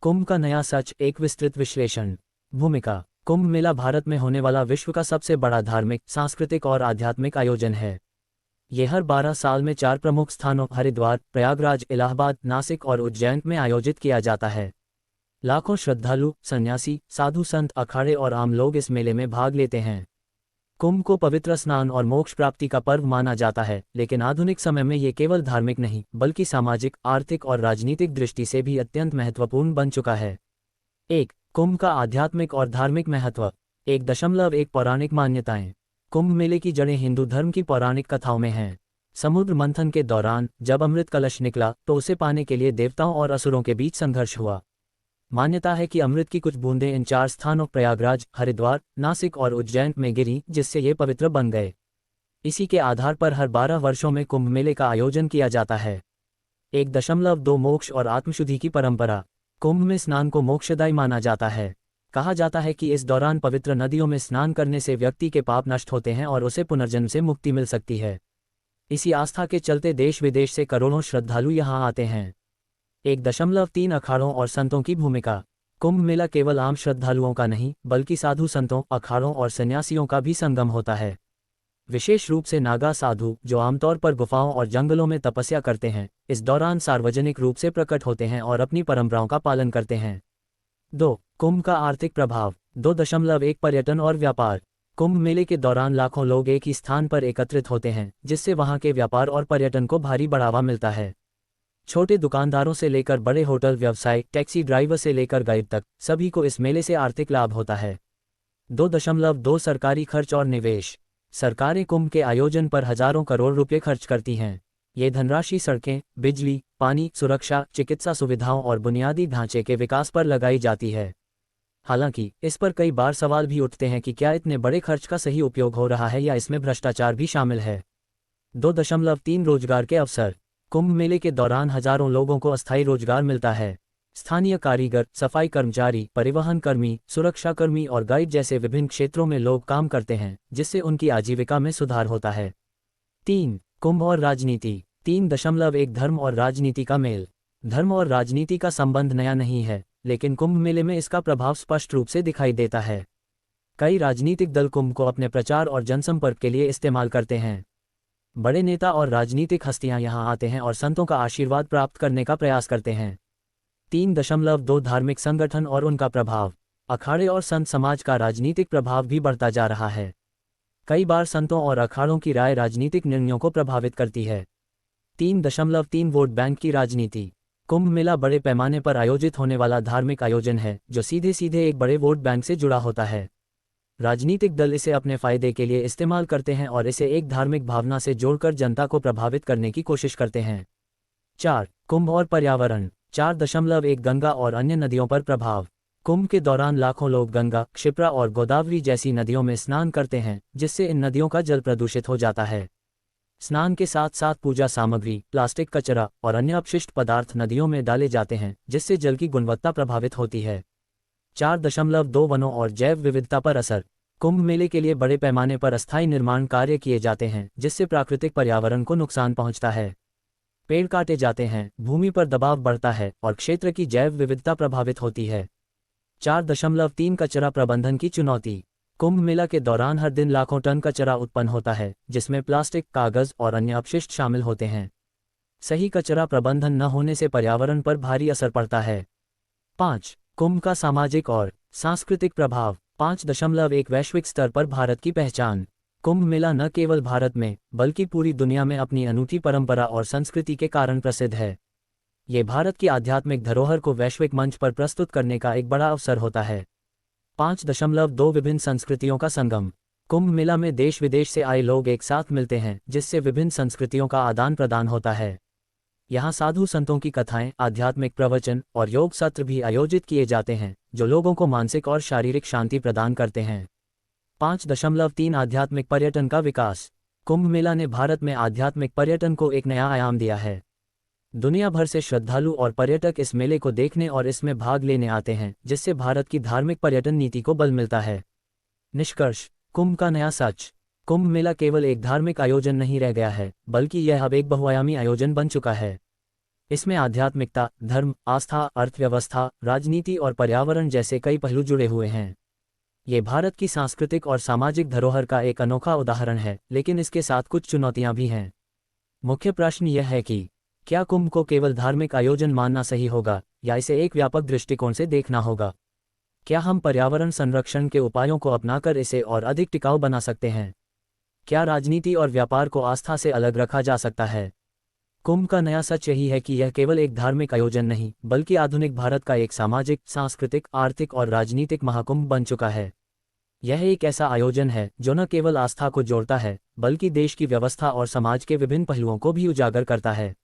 कुंभ का नया सच, एक विस्तृत विश्लेषण। भूमिका। कुंभ मेला भारत में होने वाला विश्व का सबसे बड़ा धार्मिक, सांस्कृतिक और आध्यात्मिक आयोजन है। ये हर 12 साल में 4 प्रमुख स्थानों हरिद्वार, प्रयागराज, इलाहाबाद, नासिक और उज्जैन में आयोजित किया जाता है। लाखों श्रद्धालु, सन्यासी, साधु संत, अखाड़े और आम लोग इस मेले में भाग लेते हैं। कुंभ को पवित्र स्नान और मोक्ष प्राप्ति का पर्व माना जाता है, लेकिन आधुनिक समय में ये केवल धार्मिक नहीं बल्कि सामाजिक, आर्थिक और राजनीतिक दृष्टि से भी अत्यंत महत्वपूर्ण बन चुका है। 1. कुंभ का आध्यात्मिक और धार्मिक महत्व। 1.1 पौराणिक मान्यताएं। कुंभ मेले की जड़ें हिंदू धर्म की पौराणिक कथाओं में हैं। समुद्र मंथन के दौरान जब अमृत कलश निकला तो उसे पाने के लिए देवताओं और असुरों के बीच संघर्ष हुआ। मान्यता है कि अमृत की कुछ बूंदें इन 4 स्थानों प्रयागराज, हरिद्वार, नासिक और उज्जैन में गिरी, जिससे ये पवित्र बन गए। इसी के आधार पर हर 12 वर्षों में कुंभ मेले का आयोजन किया जाता है। 1.2 मोक्ष और आत्मशुद्धि की परंपरा। कुंभ में स्नान को मोक्षदायी माना जाता है। कहा जाता है कि इस दौरान पवित्र नदियों में स्नान करने से व्यक्ति के पाप नष्ट होते हैं और उसे पुनर्जन्म से मुक्ति मिल सकती है। इसी आस्था के चलते देश विदेश से करोड़ों श्रद्धालु यहाँ आते हैं। 1.3 अखाड़ों और संतों की भूमिका। कुंभ मेला केवल आम श्रद्धालुओं का नहीं बल्कि साधु संतों, अखाड़ों और सन्यासियों का भी संगम होता है। विशेष रूप से नागा साधु, जो आमतौर पर गुफाओं और जंगलों में तपस्या करते हैं, इस दौरान सार्वजनिक रूप से प्रकट होते हैं और अपनी परंपराओं का पालन करते हैं। 2. कुंभ का आर्थिक प्रभाव। 2.1 पर्यटन और व्यापार। कुंभ मेले के दौरान लाखों लोग एक ही स्थान पर एकत्रित होते हैं, जिससे वहां के व्यापार और पर्यटन को भारी बढ़ावा मिलता है। छोटे दुकानदारों से लेकर बड़े होटल व्यवसाय, टैक्सी ड्राइवर से लेकर गाइड तक, सभी को इस मेले से आर्थिक लाभ होता है। 2.2 सरकारी खर्च और निवेश। सरकारें कुंभ के आयोजन पर हजारों करोड़ रुपए खर्च करती हैं। ये धनराशि सड़कें, बिजली, पानी, सुरक्षा, चिकित्सा सुविधाओं और बुनियादी ढांचे के विकास पर लगाई जाती है। हालांकि इस पर कई बार सवाल भी उठते हैं कि क्या इतने बड़े खर्च का सही उपयोग हो रहा है या इसमें भ्रष्टाचार भी शामिल है। 2.3 रोजगार के अवसर। कुंभ मेले के दौरान हजारों लोगों को अस्थायी रोजगार मिलता है। स्थानीय कारीगर, सफाई कर्मचारी, परिवहन कर्मी, सुरक्षाकर्मी और गाइड जैसे विभिन्न क्षेत्रों में लोग काम करते हैं, जिससे उनकी आजीविका में सुधार होता है। 3. कुंभ और राजनीति। 3.1 धर्म और राजनीति का मेल। धर्म और राजनीति का संबंध नया नहीं है, लेकिन कुंभ मेले में इसका प्रभाव स्पष्ट रूप से दिखाई देता है। कई राजनीतिक दल कुंभ को अपने प्रचार और जनसंपर्क के लिए इस्तेमाल करते हैं। बड़े नेता और राजनीतिक हस्तियां यहां आते हैं और संतों का आशीर्वाद प्राप्त करने का प्रयास करते हैं। 3.2 धार्मिक संगठन और उनका प्रभाव। अखाड़े और संत समाज का राजनीतिक प्रभाव भी बढ़ता जा रहा है। कई बार संतों और अखाड़ों की राय राजनीतिक निर्णयों को प्रभावित करती है। 3.3 वोट बैंक की राजनीति। कुंभ मेला बड़े पैमाने पर आयोजित होने वाला धार्मिक आयोजन है, जो सीधे सीधे एक बड़े वोट बैंक से जुड़ा होता है। राजनीतिक दल इसे अपने फायदे के लिए इस्तेमाल करते हैं और इसे एक धार्मिक भावना से जोड़कर जनता को प्रभावित करने की कोशिश करते हैं। 4. कुंभ और पर्यावरण। 4.1 गंगा और अन्य नदियों पर प्रभाव। कुंभ के दौरान लाखों लोग गंगा, क्षिप्रा और गोदावरी जैसी नदियों में स्नान करते हैं, जिससे इन नदियों का जल प्रदूषित हो जाता है। स्नान के साथ साथ पूजा सामग्री, प्लास्टिक कचरा और अन्य अपशिष्ट पदार्थ नदियों में डाले जाते हैं, जिससे जल की गुणवत्ता प्रभावित होती है। 4.2 वनों और जैव विविधता पर असर। कुंभ मेले के लिए बड़े पैमाने पर अस्थायी निर्माण कार्य किए जाते हैं, जिससे प्राकृतिक पर्यावरण को नुकसान पहुंचता है। पेड़ काटे जाते हैं, भूमि पर दबाव बढ़ता है और क्षेत्र की जैव विविधता प्रभावित होती है। 4.3 कचरा प्रबंधन की चुनौती। कुंभ मेला के दौरान हर दिन लाखों टन कचरा उत्पन्न होता है, जिसमें प्लास्टिक, कागज और अन्य अपशिष्ट शामिल होते हैं। सही कचरा प्रबंधन न होने से पर्यावरण पर भारी असर पड़ता है। 5. कुंभ का सामाजिक और सांस्कृतिक प्रभाव। 5.1 वैश्विक स्तर पर भारत की पहचान। कुंभ मेला न केवल भारत में बल्कि पूरी दुनिया में अपनी अनूठी परंपरा और संस्कृति के कारण प्रसिद्ध है। ये भारत की आध्यात्मिक धरोहर को वैश्विक मंच पर प्रस्तुत करने का एक बड़ा अवसर होता है। 5.2 विभिन्न संस्कृतियों का संगम। कुंभ मेला में देश विदेश से आए लोग एक साथ मिलते हैं, जिससे विभिन्न संस्कृतियों का आदान प्रदान होता है। यहाँ साधु संतों की कथाएं, आध्यात्मिक प्रवचन और योग सत्र भी आयोजित किए जाते हैं, जो लोगों को मानसिक और शारीरिक शांति प्रदान करते हैं। 5.3 आध्यात्मिक पर्यटन का विकास। कुंभ मेला ने भारत में आध्यात्मिक पर्यटन को एक नया आयाम दिया है। दुनिया भर से श्रद्धालु और पर्यटक इस मेले को देखने और इसमें भाग लेने आते हैं, जिससे भारत की धार्मिक पर्यटन नीति को बल मिलता है। निष्कर्ष। कुंभ का नया सच। कुंभ मेला केवल एक धार्मिक आयोजन नहीं रह गया है, बल्कि यह अब एक बहुआयामी आयोजन बन चुका है। इसमें आध्यात्मिकता, धर्म, आस्था, अर्थव्यवस्था, राजनीति और पर्यावरण जैसे कई पहलू जुड़े हुए हैं। ये भारत की सांस्कृतिक और सामाजिक धरोहर का एक अनोखा उदाहरण है, लेकिन इसके साथ कुछ चुनौतियां भी हैं। मुख्य प्रश्न यह है कि क्या कुंभ को केवल धार्मिक आयोजन मानना सही होगा या इसे एक व्यापक दृष्टिकोण से देखना होगा? क्या हम पर्यावरण संरक्षण के उपायों को अपनाकर इसे और अधिक टिकाऊ बना सकते हैं? क्या राजनीति और व्यापार को आस्था से अलग रखा जा सकता है? कुंभ का नया सच यही है कि यह केवल एक धार्मिक आयोजन नहीं, बल्कि आधुनिक भारत का एक सामाजिक, सांस्कृतिक, आर्थिक और राजनीतिक महाकुंभ बन चुका है। यह एक ऐसा आयोजन है जो न केवल आस्था को जोड़ता है, बल्कि देश की व्यवस्था और समाज के विभिन्न पहलुओं को भी उजागर करता है।